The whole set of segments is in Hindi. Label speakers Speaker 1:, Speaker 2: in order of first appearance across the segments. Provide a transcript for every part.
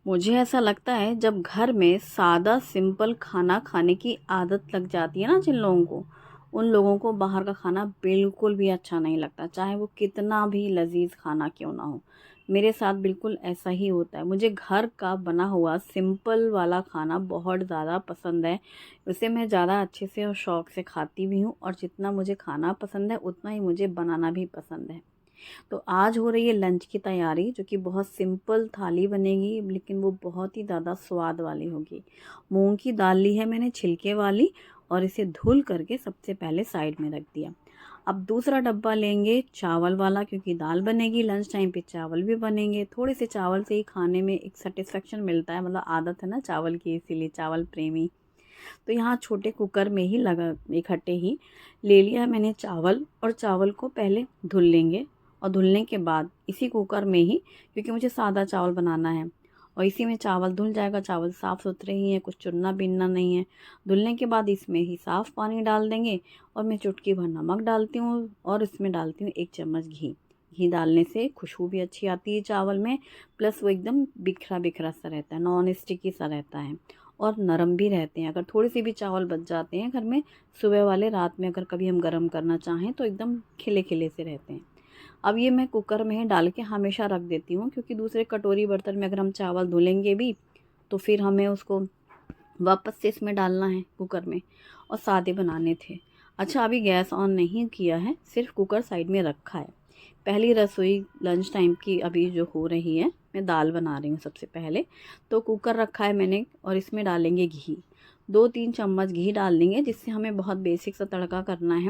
Speaker 1: मुझे ऐसा लगता है जब घर में सादा सिंपल खाना खाने की आदत लग जाती है ना जिन लोगों को, उन लोगों को बाहर का खाना बिल्कुल भी अच्छा नहीं लगता, चाहे वो कितना भी लजीज खाना क्यों ना हो। मेरे साथ बिल्कुल ऐसा ही होता है। मुझे घर का बना हुआ सिंपल वाला खाना बहुत ज़्यादा पसंद है। उसे मैं ज़्यादा अच्छे से और शौक़ से खाती भी हूँ, और जितना मुझे खाना पसंद है उतना ही मुझे बनाना भी पसंद है। तो आज हो रही है लंच की तैयारी, जो कि बहुत सिंपल थाली बनेगी, लेकिन वो बहुत ही ज़्यादा स्वाद वाली होगी। मूंग की दाल ली है मैंने छिलके वाली, और इसे धुल करके सबसे पहले साइड में रख दिया। अब दूसरा डब्बा लेंगे चावल वाला, क्योंकि दाल बनेगी, लंच टाइम पे चावल भी बनेंगे। थोड़े से चावल से ही खाने में एक सेटिस्फेक्शन मिलता है, मतलब आदत है ना चावल की, इसीलिए चावल प्रेमी। तो यहाँ छोटे कुकर में ही लगा इकट्ठे ही ले लिया है मैंने चावल, और चावल को पहले धुल लेंगे। और धुलने के बाद इसी कुकर में ही, क्योंकि मुझे सादा चावल बनाना है, और इसी में चावल धुल जाएगा। चावल साफ़ सुथरे ही हैं, कुछ चुनना बिनना नहीं है। धुलने के बाद इसमें ही साफ़ पानी डाल देंगे, और मैं चुटकी भर नमक डालती हूँ, और इसमें डालती हूँ 1 चम्मच घी। घी डालने से खुशबू भी अच्छी आती है चावल में, प्लस वो एकदम बिखरा बिखरा सा रहता है, नॉन स्टिकी सा रहता है, और नरम भी रहते हैं। अगर थोड़े से भी चावल बच जाते हैं घर में सुबह वाले, रात में अगर कभी हम गरम करना चाहें तो एकदम खिले खिले से रहते हैं। अब ये मैं कुकर में ही डाल के हमेशा रख देती हूँ, क्योंकि दूसरे कटोरी बर्तन में अगर हम चावल धुलेंगे भी तो फिर हमें उसको वापस से इसमें डालना है कुकर में, और सादे बनाने थे। अच्छा, अभी गैस ऑन नहीं किया है, सिर्फ कुकर साइड में रखा है। पहली रसोई लंच टाइम की अभी जो हो रही है, मैं दाल बना रही हूँ सबसे पहले। तो कुकर रखा है मैंने, और इसमें डालेंगे घी। 2-3 चम्मच घी डाल देंगे, जिससे हमें बहुत बेसिक सा तड़का करना है।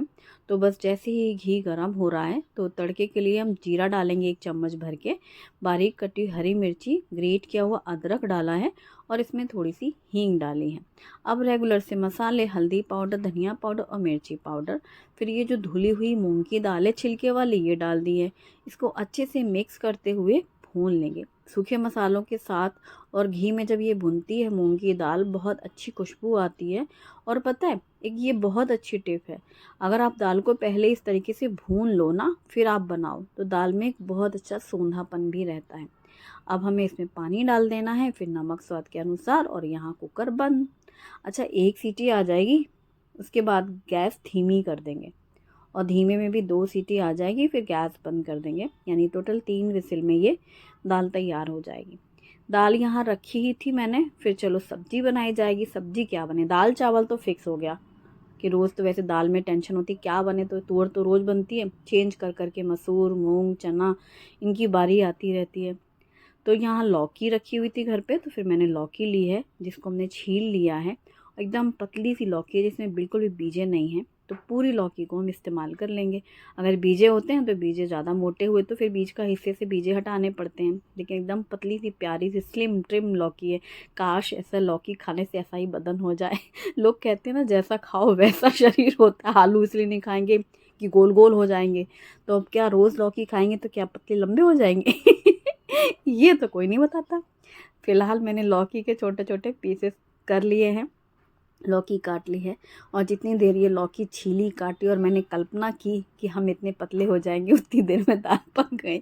Speaker 1: तो बस जैसे ही घी गर्म हो रहा है, तो तड़के के लिए हम जीरा डालेंगे 1 चम्मच भर के, बारीक कटी हरी मिर्ची, ग्रेट किया हुआ अदरक डाला है, और इसमें थोड़ी सी हींग डाली है। अब रेगुलर से मसाले, हल्दी पाउडर, धनिया पाउडर और मिर्ची पाउडर। फिर ये जो धुली हुई मूंग की दाल है छिलके वाली, ये डाल दी है। इसको अच्छे से मिक्स करते हुए भून लेंगे सूखे मसालों के साथ। और घी में जब ये भुनती है मूंग की दाल, बहुत अच्छी खुशबू आती है। और पता है, एक ये बहुत अच्छी टिप है, अगर आप दाल को पहले इस तरीके से भून लो ना, फिर आप बनाओ, तो दाल में एक बहुत अच्छा सोंधापन भी रहता है। अब हमें इसमें पानी डाल देना है, फिर नमक स्वाद के अनुसार, और यहाँ कुकर बंद। अच्छा, 1 सीटी आ जाएगी, उसके बाद गैस धीमी कर देंगे, और धीमे में भी 2 सीटी आ जाएगी, फिर गैस बंद कर देंगे। यानी टोटल 3 विसिल में ये दाल तैयार हो जाएगी। दाल यहाँ रखी ही थी मैंने, फिर चलो सब्जी बनाई जाएगी। सब्जी क्या बने, दाल चावल तो फिक्स हो गया कि रोज़ तो वैसे दाल में टेंशन होती क्या बने, तो तुअर तो रोज़ बनती है, चेंज कर करके मसूर, मूंग, चना, इनकी बारी आती रहती है। तो यहाँ लौकी रखी हुई थी घर पे, तो फिर मैंने लौकी ली है, जिसको हमने छील लिया है। एकदम पतली सी लौकी है, जिसमें बिल्कुल भी बीजे नहीं हैं, तो पूरी लौकी को हम इस्तेमाल कर लेंगे। अगर बीजे होते हैं तो बीजे ज़्यादा मोटे हुए तो फिर बीज का हिस्से से बीजे हटाने पड़ते हैं, लेकिन एकदम पतली सी प्यारी सी स्लिम ट्रिम लौकी है। काश ऐसा लौकी खाने से ऐसा ही बदन हो जाए। लोग कहते हैं ना, जैसा खाओ वैसा शरीर होता है। आलू इसलिए नहीं खाएंगे कि गोल गोल हो जाएंगे, तो अब क्या रोज़ लौकी खाएंगे तो क्या पतले लंबे हो जाएंगे? ये तो कोई नहीं बताता। फिलहाल मैंने लौकी के छोटे छोटे पीसेस कर लिए हैं, लौकी काट ली है, और जितनी देर ये लौकी छीली, काटी, और मैंने कल्पना की कि हम इतने पतले हो जाएंगे, उतनी देर में दाल पक गई,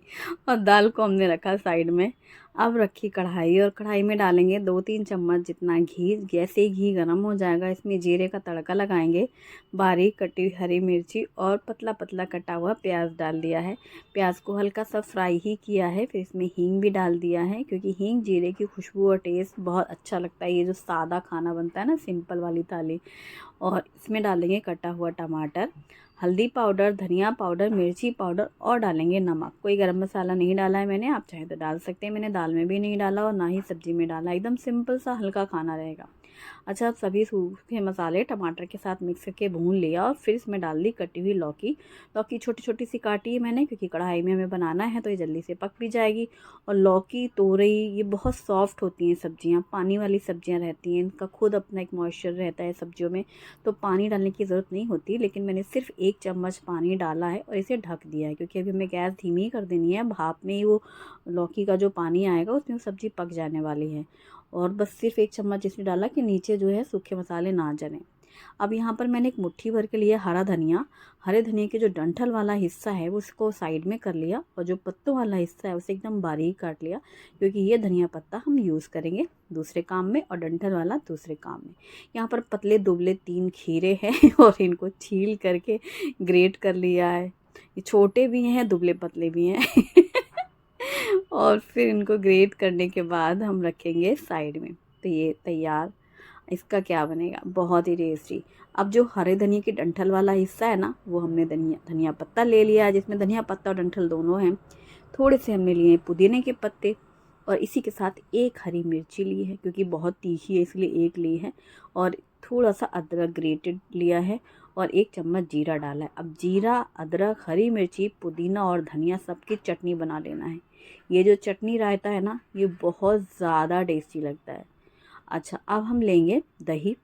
Speaker 1: और दाल को हमने रखा साइड में। अब रखी कढ़ाई, और कढ़ाई में डालेंगे 2-3 चम्मच जितना घी। जैसे ही घी गर्म हो जाएगा, इसमें जीरे का तड़का लगाएंगे, बारीक कटी हरी मिर्ची और पतला पतला कटा हुआ प्याज डाल दिया है। प्याज को हल्का सा फ्राई ही किया है, फिर इसमें हींग भी डाल दिया है, क्योंकि हींग जीरे की खुशबू और टेस्ट बहुत अच्छा लगता है। ये जो सादा खाना बनता है ना, सिंपल वाली थाली। और इसमें डालेंगे कटा हुआ टमाटर, हल्दी पाउडर, धनिया पाउडर, मिर्ची पाउडर, और डालेंगे नमक। कोई गरम मसाला नहीं डाला है मैंने, आप चाहे तो डाल सकते हैं। मैंने दाल में भी नहीं डाला और ना ही सब्जी में डाला, एकदम सिंपल सा हल्का खाना रहेगा। अच्छा, अब सभी सूखे मसाले टमाटर के साथ मिक्स करके भून लिया, और फिर इसमें डाल दी कटी हुई लौकी। लौकी छोटी छोटी सी काटी है मैंने, क्योंकि कढ़ाई में हमें बनाना है तो ये जल्दी से पक भी जाएगी। और लौकी, तोरई, ये बहुत सॉफ्ट होती हैं सब्जियां, पानी वाली सब्जियां रहती हैं, इनका खुद अपना एक मॉइस्चर रहता है सब्जियों में, तो पानी डालने की ज़रूरत नहीं होती। लेकिन मैंने सिर्फ 1 चम्मच पानी डाला है, और इसे ढक दिया है, क्योंकि अभी हमें गैस धीमी कर देनी है। भाप में ही वो लौकी का जो पानी आएगा, उसमें सब्ज़ी पक जाने वाली है। और बस सिर्फ 1 चम्मच इसलिए डाला कि नीचे जो है सूखे मसाले ना जलें। अब यहाँ पर मैंने एक मुट्ठी भर के लिया हरा धनिया। हरे धनिया के जो डंठल वाला हिस्सा है वो उसको साइड में कर लिया, और जो पत्तों वाला हिस्सा है उसे एकदम बारीक काट लिया, क्योंकि ये धनिया पत्ता हम यूज़ करेंगे दूसरे काम में और डंठल वाला दूसरे काम में। यहाँ पर पतले दुबले 3 खीरे हैं और इनको छील करके ग्रेट कर लिया है। ये छोटे भी हैं, दुबले पतले भी हैं और फिर इनको ग्रेट करने के बाद हम रखेंगे साइड में। तो ये तैयार। इसका क्या बनेगा, बहुत ही टेस्टी। अब जो हरे धनिया के डंठल वाला हिस्सा है ना, वो हमने धनिया पत्ता ले लिया है, जिसमें धनिया पत्ता और डंठल दोनों हैं। थोड़े से हमने लिए पुदीने के पत्ते, और इसी के साथ 1 हरी मिर्ची ली है, क्योंकि बहुत तीखी है इसलिए 1 ली है, और थोड़ा सा अदरक ग्रेटेड लिया है, और 1 चम्मच जीरा डाला है। अब जीरा, अदरक, हरी मिर्ची, पुदीना और धनिया सबकी चटनी बना लेना है। ये जो चटनी रायता है ना, ये बहुत ज़्यादा टेस्टी लगता है। अच्छा, अब हम लेंगे दही।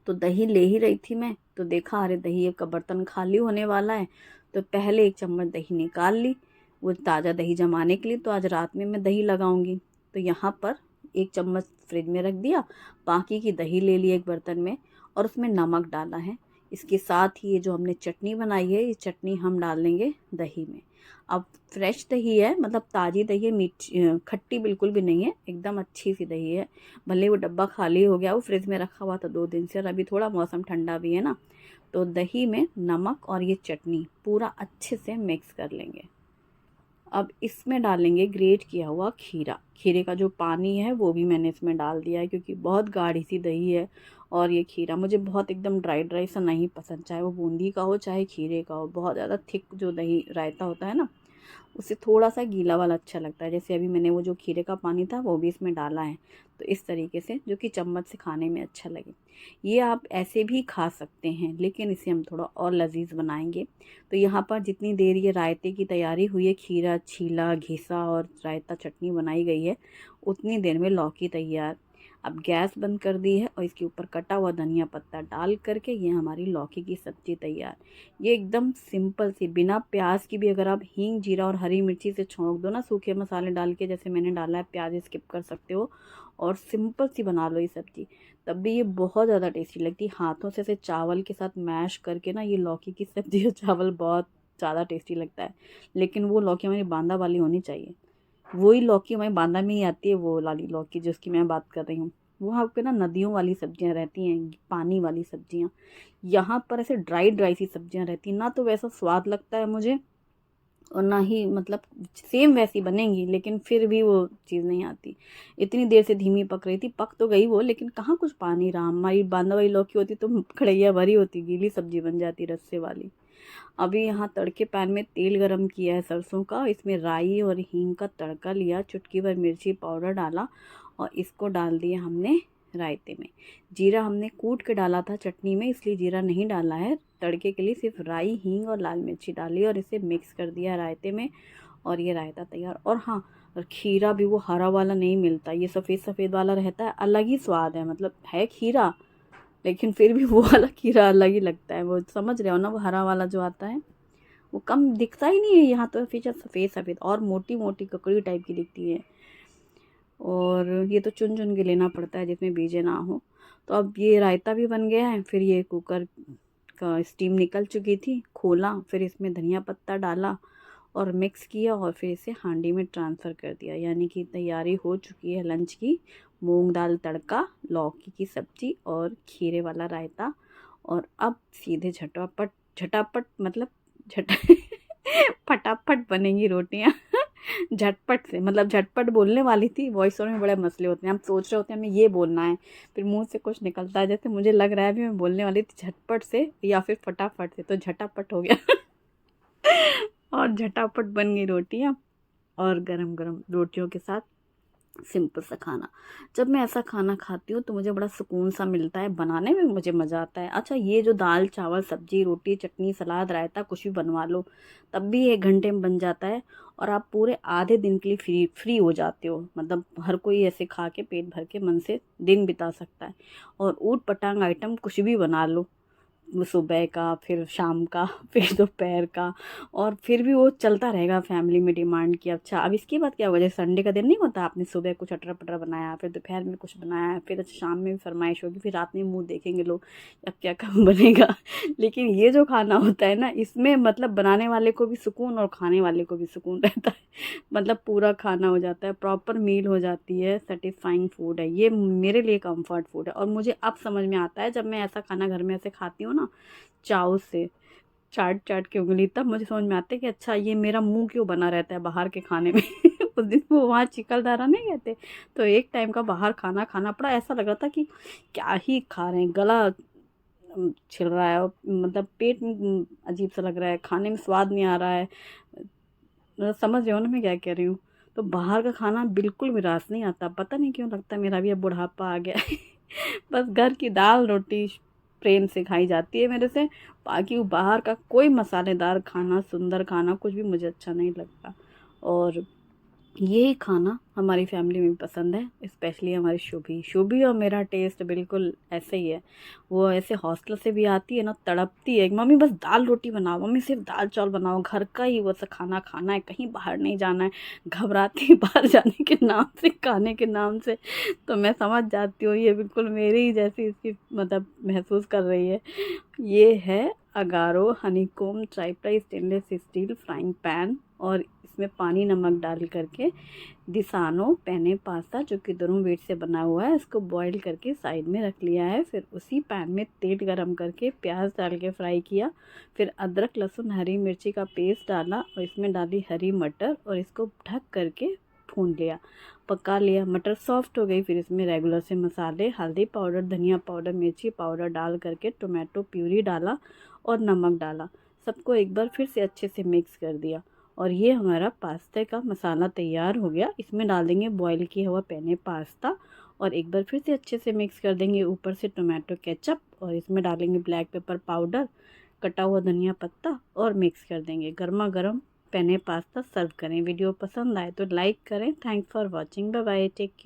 Speaker 1: तो दही ले ही रही थी मैं, तो देखा अरे दही का बर्तन खाली होने वाला है, तो पहले 1 चम्मच दही निकाल ली, वो ताज़ा दही जमाने के लिए। तो आज रात में मैं दही लगाऊंगी, तो यहाँ पर 1 चम्मच फ्रिज में रख दिया। बाकी की दही ले ली एक बर्तन में, और उसमें नमक डाला है। इसके साथ ही ये जो हमने चटनी बनाई है, ये चटनी हम डाल देंगे दही में। अब फ्रेश दही है, मतलब ताज़ी दही है, मीठी खट्टी बिल्कुल भी नहीं है, एकदम अच्छी सी दही है। भले वो डब्बा खाली हो गया, वो फ्रिज में रखा हुआ था 2 दिन से, और अभी थोड़ा मौसम ठंडा भी है ना, तो दही में नमक और ये चटनी पूरा अच्छे से मिक्स कर लेंगे। अब इसमें डालेंगे ग्रेट किया हुआ खीरा। खीरे का जो पानी है वो भी मैंने इसमें डाल दिया है, क्योंकि बहुत गाढ़ी सी दही है, और ये खीरा मुझे बहुत एकदम ड्राई ड्राई सा नहीं पसंद, चाहे वो बूंदी का हो चाहे खीरे का हो। बहुत ज़्यादा थिक जो दही रायता होता है ना, उससे थोड़ा सा गीला वाला अच्छा लगता है। जैसे अभी मैंने वो जो खीरे का पानी था वो भी इसमें डाला है, तो इस तरीके से, जो कि चम्मच से खाने में अच्छा लगे। ये आप ऐसे भी खा सकते हैं, लेकिन इसे हम थोड़ा और लजीज बनाएंगे। तो यहाँ पर जितनी देर ये रायते की तैयारी हुई है, खीरा छीला घिसा और रायता चटनी बनाई गई है, उतनी देर में लौकी तैयार। अब गैस बंद कर दी है, और इसके ऊपर कटा हुआ धनिया पत्ता डाल करके ये हमारी लौकी की सब्ज़ी तैयार। ये एकदम सिंपल सी, बिना प्याज की भी, अगर आप हींग जीरा और हरी मिर्ची से छौंक दो ना, सूखे मसाले डाल के, जैसे मैंने डाला है, प्याज स्किप कर सकते हो, और सिंपल सी बना लो ये सब्ज़ी, तब भी ये बहुत ज़्यादा टेस्टी लगती है। हाथों से चावल के साथ मैश करके ना, ये लौकी की सब्ज़ी और चावल बहुत ज़्यादा टेस्टी लगता है। लेकिन वो लौकी हमारी बांदा वाली होनी चाहिए। वही लौकी हमारी बांदा में ही आती है, वो वाली लौकी जिसकी मैं बात कर रही हूँ। वो आपके ना नदियों वाली सब्जियां रहती हैं, पानी वाली सब्जियां। यहाँ पर ऐसे ड्राई ड्राई सी सब्जियां रहती हैं ना, तो वैसा स्वाद लगता है मुझे, और ना ही मतलब सेम वैसी बनेंगी, लेकिन फिर भी वो चीज़ नहीं आती। इतनी देर से धीमी पक रही थी, पक तो गई वो, लेकिन कहाँ कुछ पानी रहा। हमारी बांदा वाली लौकी होती तो कढ़ैया भरी होती, गीली सब्जी बन जाती रस्से वाली। अभी यहाँ तड़के पैन में तेल गरम किया है सरसों का, इसमें राई और हींग का तड़का लिया, चुटकी भर मिर्ची पाउडर डाला, और इसको डाल दिया हमने रायते में। जीरा हमने कूट के डाला था चटनी में, इसलिए जीरा नहीं डाला है। तड़के के लिए सिर्फ राई हींग और लाल मिर्ची डाली, और इसे मिक्स कर दिया रायते में, और ये रायता तैयार। और हाँ, और खीरा भी वो हरा वाला नहीं मिलता, ये सफ़ेद सफ़ेद वाला रहता है, अलग ही स्वाद है। मतलब है खीरा, लेकिन फिर भी वो वाला खीरा अलग ही लगता है। वो समझ रहे हो ना, वो हरा वाला जो आता है वो कम दिखता ही नहीं है यहाँ, तो फिर सफ़ेद सफ़ेद और मोटी मोटी ककड़ी टाइप की दिखती है, और ये तो चुन चुन के लेना पड़ता है जिसमें बीजे ना हो। तो अब ये रायता भी बन गया है। फिर ये कुकर का स्टीम निकल चुकी थी, खोला, फिर इसमें धनिया पत्ता डाला और मिक्स किया, और फिर इसे हांडी में ट्रांसफ़र कर दिया। यानी कि तैयारी हो चुकी है लंच की। मूंग दाल तड़का, लौकी की सब्ज़ी और खीरे वाला रायता। और अब सीधे झटापट झटापट मतलब झट फटाफट बनेंगी रोटियां झटपट से, मतलब झटपट बोलने वाली थी, वॉइस ओवर में बड़े मसले होते हैं। हम सोच रहे होते हैं हमें ये बोलना है, फिर मुंह से कुछ निकलता है, जैसे मुझे लग रहा है अभी मैं बोलने वाली थी झटपट से या फिर फटाफट से, तो झटापट हो गया और झटापट बन गई रोटियां, और गरम गरम रोटियों के साथ सिंपल सा खाना। जब मैं ऐसा खाना खाती हूँ तो मुझे बड़ा सुकून सा मिलता है, बनाने में मुझे मज़ा आता है। अच्छा, ये जो दाल चावल सब्जी रोटी चटनी सलाद रायता कुछ भी बनवा लो, तब भी 1 घंटे में बन जाता है, और आप पूरे आधे दिन के लिए फ्री हो जाते हो। मतलब हर कोई ऐसे खा के पेट भर के मन से दिन बिता सकता है, और ऊट पटांग आइटम कुछ भी बना लो, सुबह का, फिर शाम का, फिर दोपहर का, और फिर भी वो चलता रहेगा फैमिली में डिमांड कि अच्छा अब इसके बाद क्या होगा। जैसे संडे का दिन नहीं होता, आपने सुबह कुछ अटर पटर बनाया, फिर दोपहर में कुछ बनाया, फिर शाम में भी फरमाइश होगी, फिर रात में मुंह देखेंगे लोग अब क्या काम बनेगा। लेकिन ये जो खाना होता है ना, इसमें मतलब बनाने वाले को भी सुकून और खाने वाले को भी सुकून रहता है। मतलब पूरा खाना हो जाता है, प्रॉपर मील हो जाती है, सेटिस्फाइंग फूड है ये, मेरे लिए कंफर्ट फूड है। और मुझे अब समझ में आता है, जब मैं ऐसा खाना घर में ऐसे खाती हूँ ना, चाव से चाट चाट के उंगली, तब मुझे समझ में आता है कि अच्छा ये मेरा मुंह क्यों बना रहता है बाहर के खाने में। उस दिन वो वहाँ चिकलदारा नहीं कहते, तो एक टाइम का बाहर खाना खाना पड़ा, ऐसा लग रहा था कि क्या ही खा रहे हैं, गला छिल रहा है, और मतलब पेट में अजीब सा लग रहा है, खाने में स्वाद नहीं आ रहा है। मतलब समझ रहे हो ना मैं क्या कह रही हूँ। तो बाहर का खाना बिल्कुल भी रास नहीं आता, पता नहीं क्यों लगता है मेरा भी अब बुढ़ापा आ गया है। बस घर की दाल रोटी प्रेम से खाई जाती है मेरे से। बाकी वो बाहर का कोई मसालेदार खाना, सुंदर खाना कुछ भी मुझे अच्छा नहीं लगता। और ये खाना हमारी फैमिली में भी पसंद है, स्पेशली हमारी शुभी शुभी और मेरा टेस्ट बिल्कुल ऐसे ही है। वो ऐसे हॉस्टल से भी आती है ना, तड़पती है मम्मी बस दाल रोटी बनाओ, मम्मी सिर्फ दाल चावल बनाओ, घर का ही वो सा खाना खाना है, कहीं बाहर नहीं जाना है। घबराती है बाहर जाने के नाम से, खाने के नाम से। तो मैं समझ जाती हूँ ये बिल्कुल मेरी ही जैसी इसकी मतलब महसूस कर रही है। ये है Agaro honeycomb tri-ply stainless steel frying pan, और इसमें पानी नमक डाल करके दिसानो पेने पास्ता, जो कि दोनों वेट से बना हुआ है, इसको बॉईल करके साइड में रख लिया है। फिर उसी पैन में तेल गरम करके प्याज डाल के फ्राई किया, फिर अदरक लहसुन हरी मिर्ची का पेस्ट डाला, और इसमें डाली हरी मटर, और इसको ढक करके भून लिया, पका लिया। मटर सॉफ्ट हो गई, फिर इसमें रेगुलर से मसाले हल्दी पाउडर, धनिया पाउडर, मिर्ची पाउडर डाल करके टोमेटो प्यूरी डाला और नमक डाला, सबको एक बार फिर से अच्छे से मिक्स कर दिया। और ये हमारा पास्ता का मसाला तैयार हो गया। इसमें डाल देंगे बॉईल किया हुआ पेने पास्ता, और एक बार फिर से अच्छे से मिक्स कर देंगे, ऊपर से टोमेटो केचप, और इसमें डालेंगे ब्लैक पेपर पाउडर, कटा हुआ धनिया पत्ता, और मिक्स कर देंगे। गर्मा गर्म पेने पास्ता सर्व करें। वीडियो पसंद आए तो लाइक करें। Thanks for watching, bye bye, take care.